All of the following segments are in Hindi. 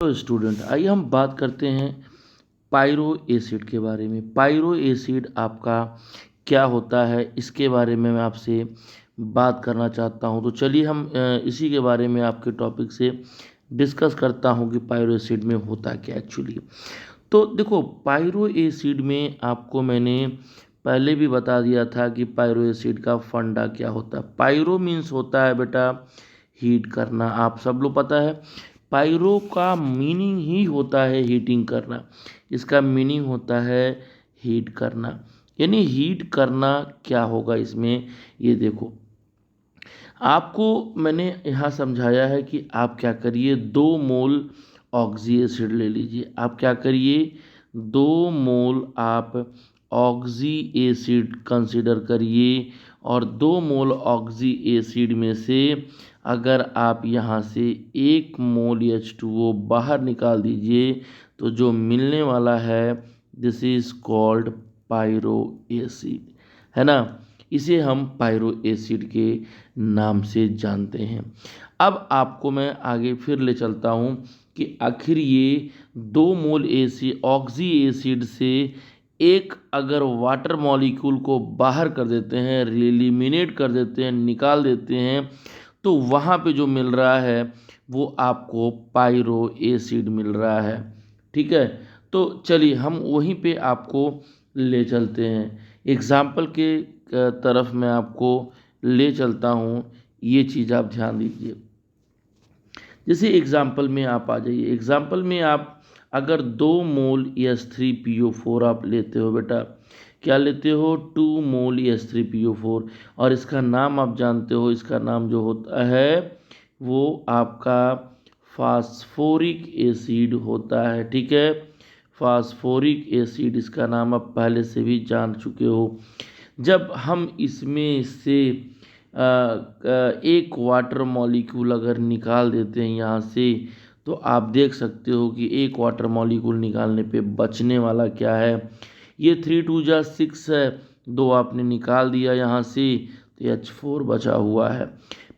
तो स्टूडेंट आइए हम बात करते हैं पायरो एसिड के बारे में। पायरो एसिड आपका क्या होता है इसके बारे में मैं आपसे बात करना चाहता हूं। तो चलिए हम इसी के बारे में आपके टॉपिक से डिस्कस करता हूं कि पायरो एसिड में होता क्या एक्चुअली। तो देखो, पायरो एसिड में आपको मैंने पहले भी बता दिया था कि पायरो एसिड का फंडा क्या होता है। पायरो मीन्स होता है बेटा हीट करना, आप सब लोग पता है। पायरो का मीनिंग ही होता है हीटिंग करना, इसका मीनिंग होता है हीट करना। यानी हीट करना क्या होगा इसमें, ये देखो आपको मैंने यहाँ समझाया है कि आप क्या करिए, 2 मोल ऑक्सी एसिड ले लीजिए। आप क्या करिए, 2 मोल आप ऑक्सी एसिड कंसिडर करिए और 2 मोल ऑक्सी एसिड में से अगर आप यहाँ से 1 मोल H2O बाहर निकाल दीजिए तो जो मिलने वाला है this is called pyro acid, है ना। इसे हम पायरो एसिड के नाम से जानते हैं। अब आपको मैं आगे फिर ले चलता हूँ कि आखिर ये 2 मोल ऑक्सी एसिड से एक अगर वाटर मॉलिक्यूल को बाहर कर देते हैं, एलिमिनेट कर देते हैं, निकाल देते हैं, तो वहाँ पे जो मिल रहा है वो आपको पायरो एसिड मिल रहा है। ठीक है, तो चलिए हम वहीं पे आपको ले चलते हैं। एग्जाम्पल के तरफ मैं आपको ले चलता हूँ, ये चीज़ आप ध्यान दीजिए। जैसे एग्जाम्पल में आप आ जाइए, एग्जाम्पल में आप अगर 2 मोल H3PO4 आप लेते हो बेटा, क्या लेते हो, 2 मोल H3PO4, और इसका नाम आप जानते हो, इसका नाम जो होता है वो आपका फास्फोरिक एसिड होता है। ठीक है, फास्फोरिक एसिड इसका नाम आप पहले से भी जान चुके हो। जब हम इसमें से एक वाटर मॉलिक्यूल अगर निकाल देते हैं यहाँ से, तो आप देख सकते हो कि एक वाटर मॉलिक्यूल निकालने पे बचने वाला क्या है, ये 3 2 6 है, 2 आपने निकाल दिया यहाँ से तो H4 बचा हुआ है।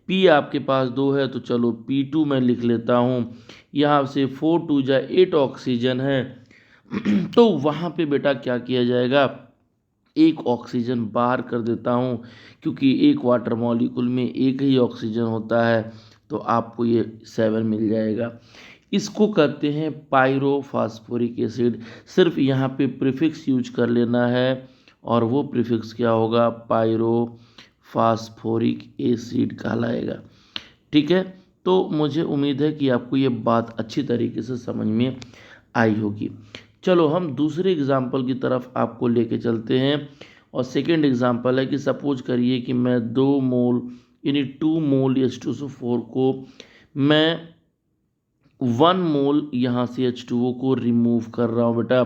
P आपके पास 2 है तो चलो P2 मैं लिख लेता हूँ। यहाँ से 4 2 8 ऑक्सीजन है तो वहाँ पे बेटा क्या किया जाएगा, एक ऑक्सीजन बाहर कर देता हूँ, क्योंकि एक वाटर मॉलिक्यूल में एक ही ऑक्सीजन होता है, तो आपको ये 7 मिल जाएगा। इसको कहते हैं पायरोफॉस्फोरिक एसिड। सिर्फ यहाँ पे प्रीफिक्स यूज कर लेना है और वो प्रीफिक्स क्या होगा, पायरोफॉस्फोरिक एसिड कहलाएगा। ठीक है, तो मुझे उम्मीद है कि आपको ये बात अच्छी तरीके से समझ में आई होगी। चलो हम दूसरे एग्जाम्पल की तरफ आपको लेके चलते हैं, और सेकेंड एग्जाम्पल है कि सपोज करिए कि मैं 2 मोल यानी 2 मोल H2SO4 को मैं 1 मोल यहाँ से H2O को रिमूव कर रहा हूँ बेटा।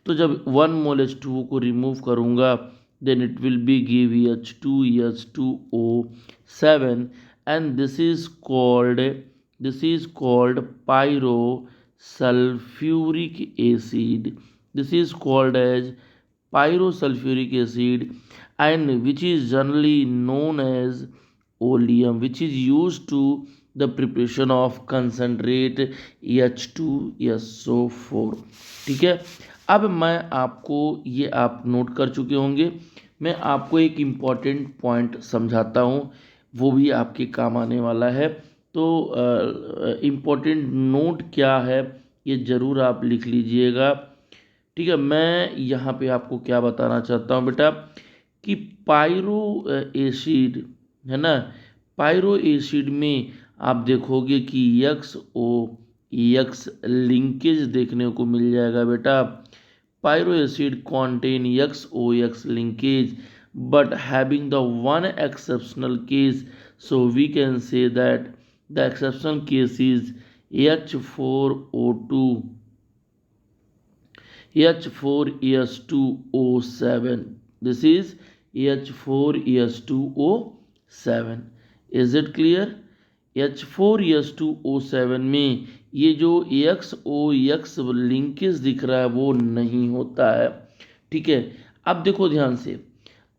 तो जब 1 मोल H2O को रिमूव करूँगा then it will be give H2O7 and this is called pyrosulfuric acid. This is called as pyrosulfuric acid, and which is generally known as oleum, which is used to the preparation of concentrate H2SO4। ठीक है, अब मैं आपको ये आप नोट कर चुके होंगे, मैं आपको एक इम्पॉर्टेंट पॉइंट समझाता हूँ, वो भी आपके काम आने वाला है। तो इम्पॉर्टेंट नोट क्या है ये ज़रूर आप लिख लीजिएगा। ठीक है, मैं यहाँ पे आपको क्या बताना चाहता हूँ बेटा कि पायरो एसिड है ना, पायरो एसिड में आप देखोगे कि XO लिंकेज देखने को मिल जाएगा बेटा। Pyro acid contain XOX linkage but having the one exceptional case, so we can say that the exceptional case is H4O2 H4S2O7. This is H4S2O7. Is it clear? H4S2O7 में ये जो XOX लिंकेज दिख रहा है वो नहीं होता है। ठीक है, अब देखो ध्यान से,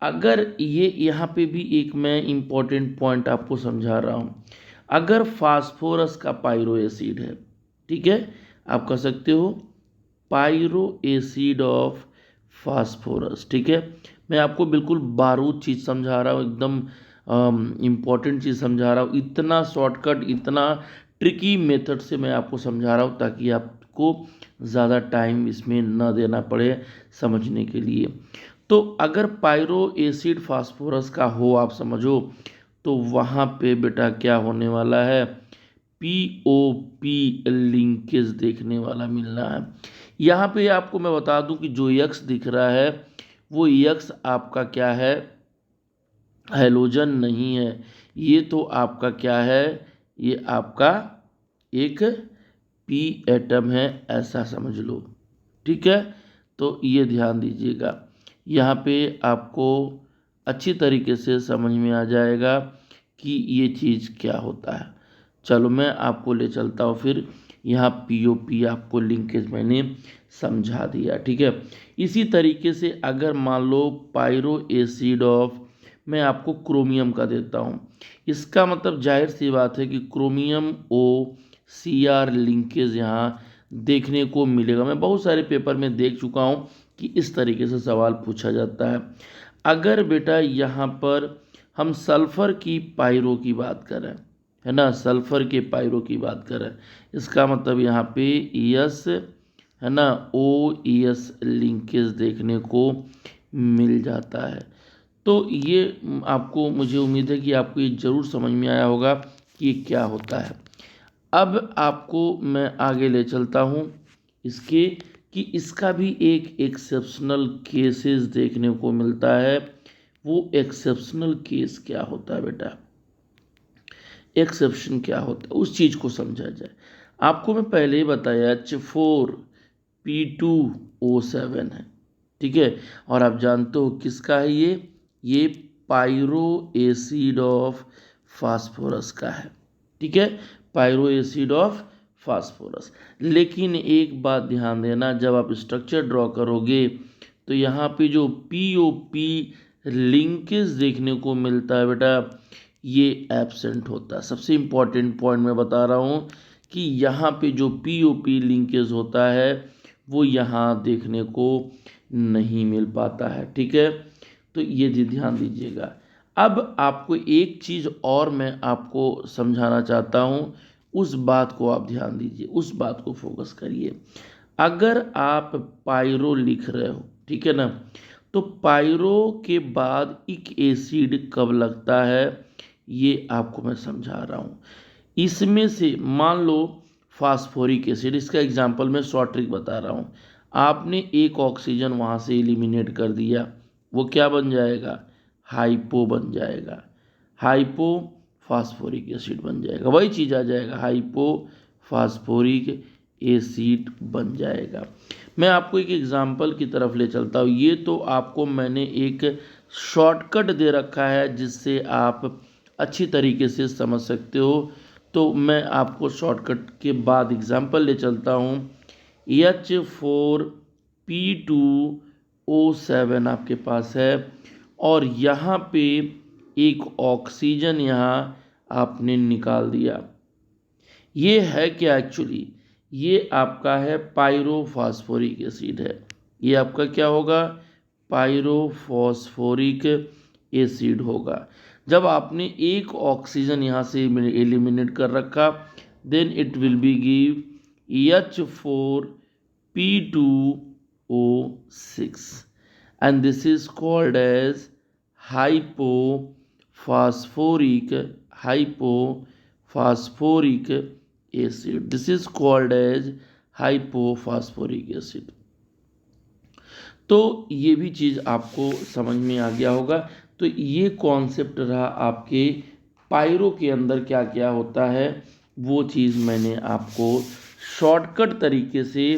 अगर ये यहाँ पे भी एक मैं इम्पॉर्टेंट पॉइंट आपको समझा रहा हूँ। अगर फास्फोरस का पायरो एसिड है, ठीक है, आप कह सकते हो पायरो एसिड ऑफ फास्फोरस। ठीक है, मैं आपको बिल्कुल बारूद चीज़ समझा रहा हूँ, एकदम इम्पॉर्टेंट चीज़ समझा रहा हूँ, इतना शॉर्टकट, इतना ट्रिकी मेथड से मैं आपको समझा रहा हूँ ताकि आपको ज़्यादा टाइम इसमें न देना पड़े समझने के लिए। तो अगर पायरो एसिड फास्फोरस का हो, आप समझो, तो वहाँ पे बेटा क्या होने वाला है, POP लिंकेज देखने वाला मिलना है। यहाँ पे आपको मैं बता दूं कि जो यक्स दिख रहा है वो यक्स आपका क्या है, हैलोजन नहीं है, ये तो आपका क्या है, ये आपका एक पी एटम है, ऐसा समझ लो। ठीक है, तो ये ध्यान दीजिएगा, यहाँ पे आपको अच्छी तरीके से समझ में आ जाएगा कि ये चीज़ क्या होता है। चलो मैं आपको ले चलता हूँ फिर, यहाँ POP आपको लिंकेज मैंने समझा दिया। ठीक है, इसी तरीके से अगर मान लो पायरो एसिड ऑफ, मैं आपको क्रोमियम का देता हूँ, इसका मतलब जाहिर सी बात है कि क्रोमियम OCr लिंकेज यहाँ देखने को मिलेगा। मैं बहुत सारे पेपर में देख चुका हूँ कि इस तरीके से सवाल पूछा जाता है। अगर बेटा यहाँ पर हम सल्फर की पायरो की बात करें, है ना, सल्फर के पायरो की बात करें, इसका मतलब यहाँ पे यस, है ना, OES लिंकेज देखने को मिल जाता है। तो ये आपको, मुझे उम्मीद है कि आपको ये ज़रूर समझ में आया होगा कि ये क्या होता है। अब आपको मैं आगे ले चलता हूँ इसके, कि इसका भी एक एक्सेप्शनल केसेस देखने को मिलता है। वो एक्सेप्शनल केस क्या होता है बेटा, एक्सेप्शन क्या होता है, उस चीज़ को समझा जाए। आपको मैं पहले ही बताया H4P2O7 है। ठीक है, और आप जानते हो किसका है ये पायरो एसिड ऑफ फास्फोरस का है। ठीक है, पायरो एसिड ऑफ फास्फोरस। लेकिन एक बात ध्यान देना, जब आप स्ट्रक्चर ड्रॉ करोगे तो यहाँ पे जो POP लिंकेज देखने को मिलता है बेटा, ये एब्सेंट होता है। सबसे इम्पॉर्टेंट पॉइंट मैं बता रहा हूँ कि यहाँ पे जो POP लिंकेज होता है वो यहाँ देखने को नहीं मिल पाता है। ठीक है, तो ये ध्यान दीजिएगा। अब आपको एक चीज़ और मैं आपको समझाना चाहता हूँ, उस बात को आप ध्यान दीजिए, उस बात को फोकस करिए। अगर आप पायरो लिख रहे हो, ठीक है ना, तो पायरो के बाद एक एसिड कब लगता है, ये आपको मैं समझा रहा हूँ। इसमें से मान लो फास्फोरिक एसिड, इसका एग्जांपल मैं शॉर्ट ट्रिक बता रहा हूँ। आपने एक ऑक्सीजन वहाँ से एलिमिनेट कर दिया, वो क्या बन जाएगा, हाइपो बन जाएगा, हाइपो फास्फोरिक एसिड बन जाएगा, वही चीज़ आ जाएगा, हाइपो फास्फोरिक एसिड बन जाएगा। मैं आपको एक एग्जांपल की तरफ ले चलता हूँ। ये तो आपको मैंने एक शॉर्टकट दे रखा है जिससे आप अच्छी तरीके से समझ सकते हो। तो मैं आपको शॉर्टकट के बाद एग्जांपल ले चलता हूँ। H4P2O7 आपके पास है, और यहाँ पे एक ऑक्सीजन यहाँ आपने निकाल दिया। ये है क्या एक्चुअली, ये आपका है पायरोफॉस्फोरिक एसिड है। ये आपका क्या होगा, पायरोफॉस्फोरिक एसिड होगा। जब आपने एक ऑक्सीजन यहाँ से एलिमिनेट कर रखा, then it will be give H4P2O6 and this is called as hypophosphoric acid. This is called as hypophosphoric acid. तो ये भी चीज़ आपको समझ में आ गया होगा। तो ये कॉन्सेप्ट रहा आपके पायरो के अंदर क्या क्या होता है, वो चीज़ मैंने आपको शॉर्टकट तरीके से,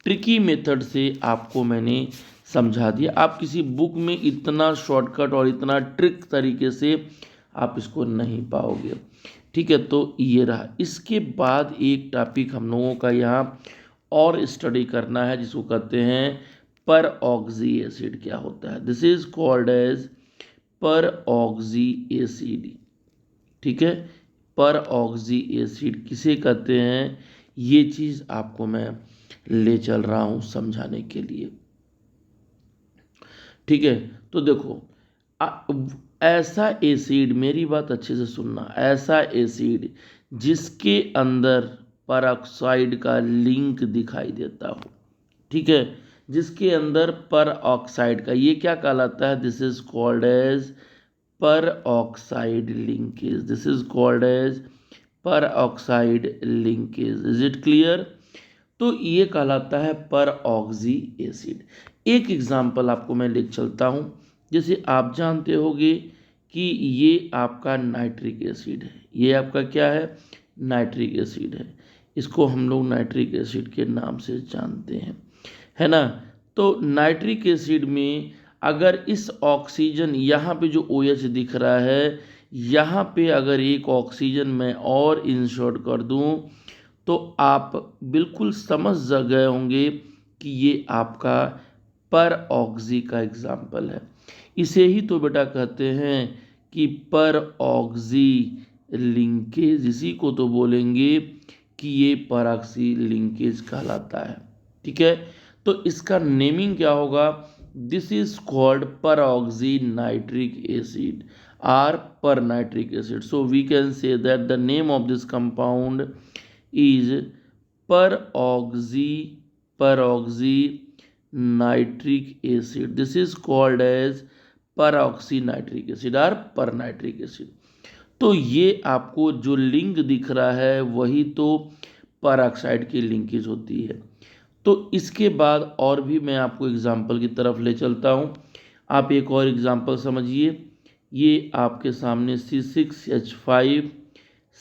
ट्रिकी मेथड से आपको मैंने समझा दिया। आप किसी बुक में इतना शॉर्टकट और इतना ट्रिक तरीके से आप इसको नहीं पाओगे। ठीक है, तो ये रहा। इसके बाद एक टॉपिक हम लोगों का यहाँ और स्टडी करना है जिसको कहते हैं पर ऑक्सी एसिड। क्या होता है, this is called as per oxy acid. ठीक है, पर ऑक्सी एसिड किसे कहते हैं, ये चीज़ आपको मैं ले चल रहा हूँ समझाने के लिए। ठीक है, तो देखो ऐसा एसिड, मेरी बात अच्छे से सुनना, ऐसा एसिड जिसके अंदर परऑक्साइड का लिंक दिखाई देता हो, ठीक है, जिसके अंदर पर ऑक्साइड का, ये क्या कहलाता है, this is called as per oxide linkage, this is called as per oxide linkage. Is it clear? तो ये कहलाता है पर ऑक्सी एसिड। एक एग्जांपल आपको मैं ले चलता हूँ। जैसे आप जानते होंगे कि ये आपका नाइट्रिक एसिड है, ये आपका क्या है, नाइट्रिक एसिड है। इसको हम लोग नाइट्रिक एसिड के नाम से जानते हैं, है ना। तो नाइट्रिक एसिड में अगर इस ऑक्सीजन, यहाँ पे जो OH दिख रहा है, यहाँ पे अगर एक ऑक्सीजन मैं और इंसर्ट कर दूं तो आप बिल्कुल समझ गए होंगे कि ये आपका पर ऑक्सी का एग्जाम्पल है। इसे ही तो बेटा कहते हैं कि पर ऑक्सी लिंकेज, इसी को तो बोलेंगे कि ये परऑक्सी लिंकेज कहलाता है। ठीक है, तो इसका नेमिंग क्या होगा, दिस इज कॉल्ड पर oxy nitric acid or per nitric acid. So we can say that the name of this compound is peroxy nitric acid. This is called as peroxy nitric acid or per nitric acid. तो ये आपको जो लिंक दिख रहा है वही तो परऑक्साइड की लिंकेज होती है। तो इसके बाद और भी मैं आपको एग्जाम्पल की तरफ ले चलता हूँ। आप एक और एग्जाम्पल समझिए। ये आपके सामने C6H5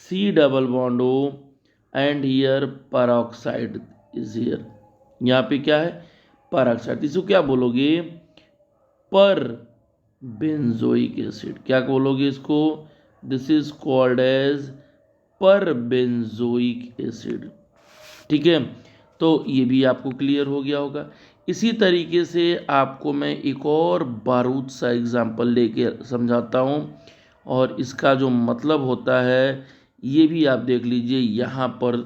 C double bond O and here peroxide is here. यहाँ पे क्या है, परऑक्साइड। इसको क्या बोलोगे, पर बेंजोइक एसिड। क्या बोलोगे इसको, this is called as per benzoic acid. ठीक है, तो ये भी आपको क्लियर हो गया होगा। इसी तरीके से आपको मैं एक और बारूद सा एग्जाम्पल लेके समझाता हूँ, और इसका जो मतलब होता है ये भी आप देख लीजिए। यहाँ पर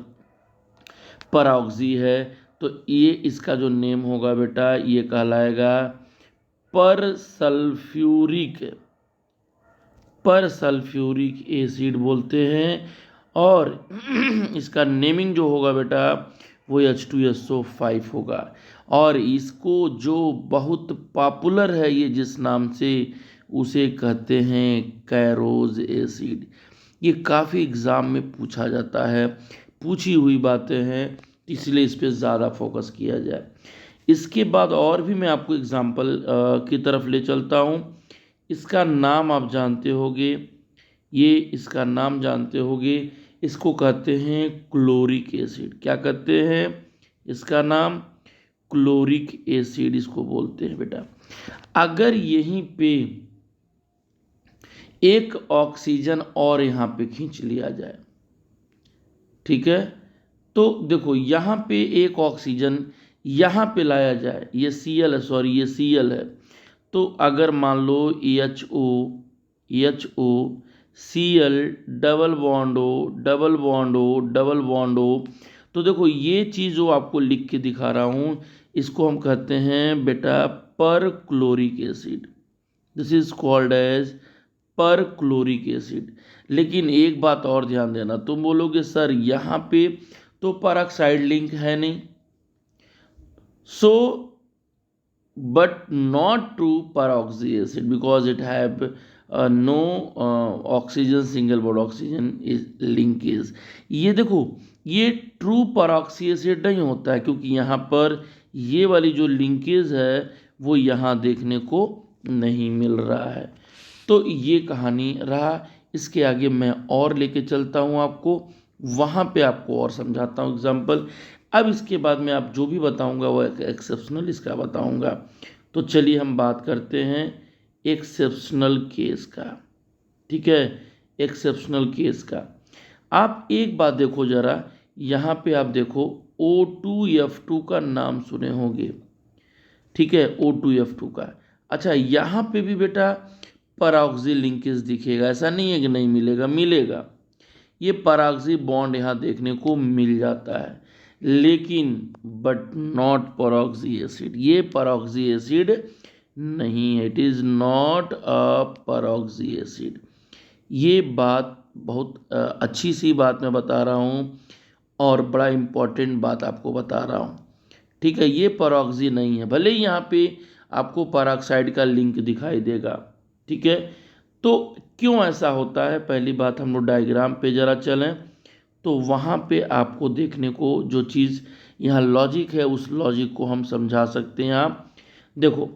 परऑक्सी है, तो ये इसका जो नेम होगा बेटा, ये कहलाएगा पर सल्फ्यूरिक एसिड बोलते हैं। और इसका नेमिंग जो होगा बेटा वो H2SO5 होगा। और इसको जो बहुत पॉपुलर है ये जिस नाम से, उसे कहते हैं कैरोज एसिड। ये काफ़ी एग्ज़ाम में पूछा जाता है, पूछी हुई बातें हैं, इसलिए इस पर ज़्यादा फोकस किया जाए। इसके बाद और भी मैं आपको एग्जाम्पल की तरफ ले चलता हूँ। इसका नाम आप जानते होंगे, ये इसका नाम जानते होंगे, इसको कहते हैं क्लोरिक एसिड। क्या कहते हैं, इसका नाम क्लोरिक एसिड इसको बोलते हैं बेटा। अगर यहीं पे एक ऑक्सीजन और यहाँ पे खींच लिया जाए, ठीक है, तो देखो यहाँ पे एक ऑक्सीजन यहाँ पे लाया जाए, ये Cl है, सॉरी ये Cl है। तो अगर मान लो HO Cl double bond O, तो देखो ये चीज़ जो आपको लिख के दिखा रहा हूँ, इसको हम कहते हैं बेटा per chloric acid. This is called as per chloric acid. लेकिन एक बात और ध्यान देना, तुम बोलोगे सर यहाँ पे तो परऑक्साइड लिंक है नहीं, सो but not true peroxy acid because it have no oxygen single bond oxygen is linkage। ये देखो ये ट्रू peroxy acid नहीं होता है, क्योंकि यहाँ पर ये वाली जो लिंकेज है वो यहाँ देखने को नहीं मिल रहा है। तो ये कहानी रहा। इसके आगे मैं और लेके चलता हूँ आपको, वहाँ पे आपको और समझाता हूँ एग्जाम्पल। अब इसके बाद में आप जो भी बताऊंगा वो एक्सेप्शनल इसका बताऊंगा। तो चलिए हम बात करते हैं एक्सेप्शनल केस का। ठीक है, एक्सेप्शनल केस का। आप एक बात देखो ज़रा, यहाँ पे आप देखो O2F2 का नाम सुने होंगे, ठीक है, O2F2 का। अच्छा, यहाँ पे भी बेटा परऑक्सी लिंकेज दिखेगा, ऐसा नहीं है कि नहीं मिलेगा, मिलेगा। ये परऑक्सी बॉन्ड यहाँ देखने को मिल जाता है। लेकिन बट नॉट परऑक्सी एसिड, ये परऑक्सी एसिड नहीं है, it is not a परऑक्सी acid. ये बात बहुत अच्छी सी बात मैं बता रहा हूँ और बड़ा इम्पोर्टेंट बात आपको बता रहा हूँ, ठीक है। ये परऑक्सी नहीं है, भले ही यहाँ पे आपको परऑक्साइड का लिंक दिखाई देगा, ठीक है। तो क्यों ऐसा होता है, पहली बात हम लोग डायग्राम पे ज़रा चलें, तो वहाँ पे आपको देखने को जो चीज़ यहाँ लॉजिक है, उस लॉजिक को हम समझा सकते हैं। आप देखो,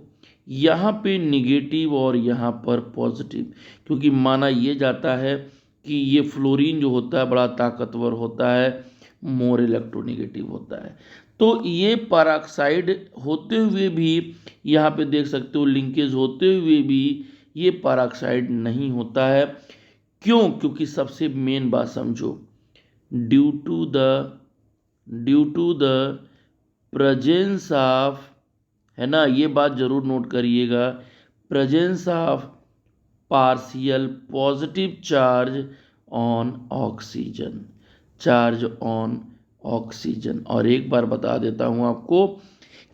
यहाँ पे निगेटिव और यहाँ पर पॉजिटिव, क्योंकि माना ये जाता है कि ये फ्लोरीन जो होता है बड़ा ताकतवर होता है, मोर इलेक्ट्रोनेगेटिव होता है। तो ये परऑक्साइड होते हुए भी, यहाँ पे देख सकते हो लिंकेज होते हुए भी ये परऑक्साइड नहीं होता है। क्यों? क्योंकि सबसे मेन बात समझो, due to the presence of, है ना, ये बात जरूर नोट करिएगा, presence of partial positive charge on oxygen, charge on oxygen. और एक बार बता देता हूँ आपको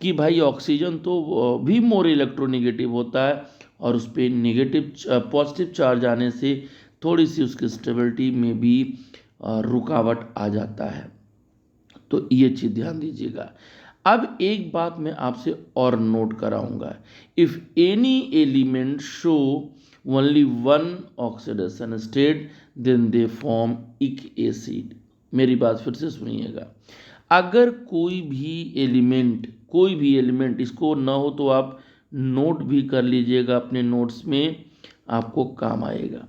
कि भाई ऑक्सीजन तो भी मोर इलेक्ट्रोनेगेटिव होता है, और उस पर नेगेटिव पॉजिटिव चार्ज आने से थोड़ी सी उसकी स्टेबिलिटी में भी रुकावट आ जाता है। तो ये चीज़ ध्यान दीजिएगा। अब एक बात मैं आपसे और नोट कराऊंगा, if any element show only one oxidation state then they form ic acid. मेरी बात फिर से सुनिएगा, अगर कोई भी एलिमेंट इसको ना हो तो आप नोट भी कर लीजिएगा अपने नोट्स में, आपको काम आएगा।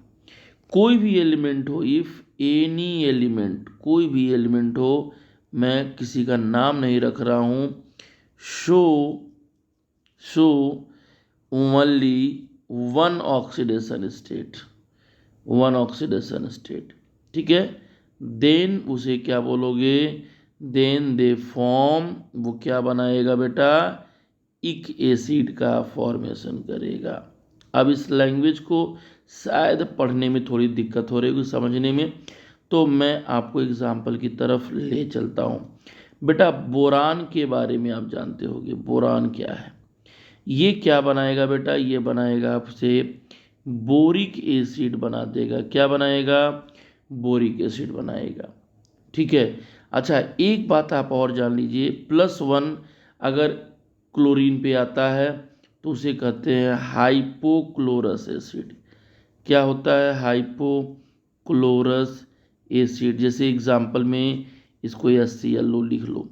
कोई भी एलिमेंट हो, इफ एनी एलिमेंट, कोई भी एलिमेंट हो, मैं किसी का नाम नहीं रख रहा हूँ, show only one oxidation state, ठीक है। देन उसे क्या बोलोगे, देन दे फॉर्म, वो क्या बनाएगा बेटा, इक एसिड का फॉर्मेशन करेगा। अब इस लैंग्वेज को शायद पढ़ने में थोड़ी दिक्कत हो रही होगी, समझने में, तो मैं आपको एग्जाम्पल की तरफ ले चलता हूँ। बेटा बोरान के बारे में आप जानते होंगे, बोरान क्या है, ये क्या बनाएगा बेटा, ये बनाएगा आपसे बोरिक एसिड बना देगा। क्या बनाएगा, बोरिक एसिड बनाएगा, ठीक है। अच्छा एक बात आप और जान लीजिए, +1 अगर क्लोरीन पे आता है तो उसे कहते हैं हाइपोक्लोरस एसिड। क्या होता है, हाइपोक्लोरस एसिड। जैसे एग्जाम्पल में इसको HCl लिख लो,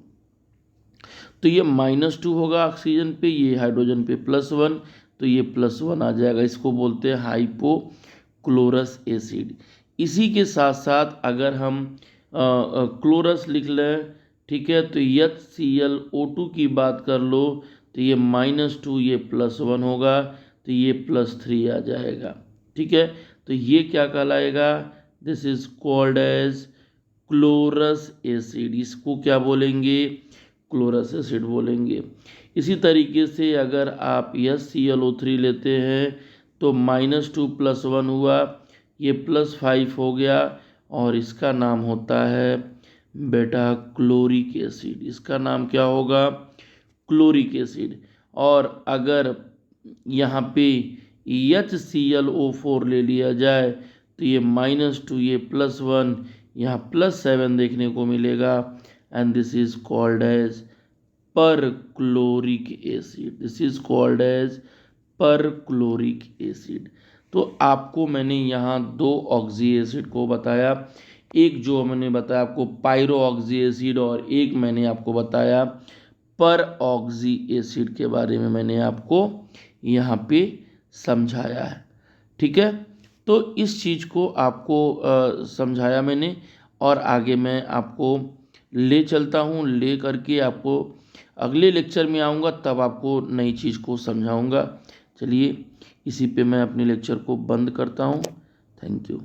तो ये -2 होगा ऑक्सीजन पे, ये हाइड्रोजन पे +1, तो ये +1 आ जाएगा, इसको बोलते हैं हाइपोक्लोरस एसिड। इसी के साथ साथ अगर हम क्लोरस लिख लें, ठीक है, तो HClO2 की बात कर लो, तो ये -2, ये +1 होगा, तो ये +3 आ जाएगा, ठीक है। तो ये क्या कहलाएगा, this is called as chlorous acid. इसको क्या बोलेंगे, क्लोरस एसिड बोलेंगे। इसी तरीके से अगर आप HClO3 लेते हैं तो -2 +1 हुआ, ये +5 हो गया, और इसका नाम होता है बेटा क्लोरिक एसिड। इसका नाम क्या होगा, क्लोरिक एसिड। और अगर यहाँ पे HClO4 ले लिया जाए तो ये -2, ये +1, यहाँ +7 देखने को मिलेगा, and this is called as perchloric acid, this is called as perchloric acid. तो आपको मैंने यहाँ 2 ऑक्सी एसिड को बताया, एक जो मैंने बताया आपको पायरो ऑक्सी एसिड, और एक मैंने आपको बताया पर ऑक्सी एसिड के बारे में मैंने आपको यहाँ पे समझाया है, ठीक है। तो इस चीज़ को आपको समझाया मैंने, और आगे मैं आपको ले चलता हूँ, ले करके आपको अगले लेक्चर में आऊँगा, तब आपको नई चीज़ को समझाऊँगा। चलिए इसी पे मैं अपने लेक्चर को बंद करता हूँ। Thank you.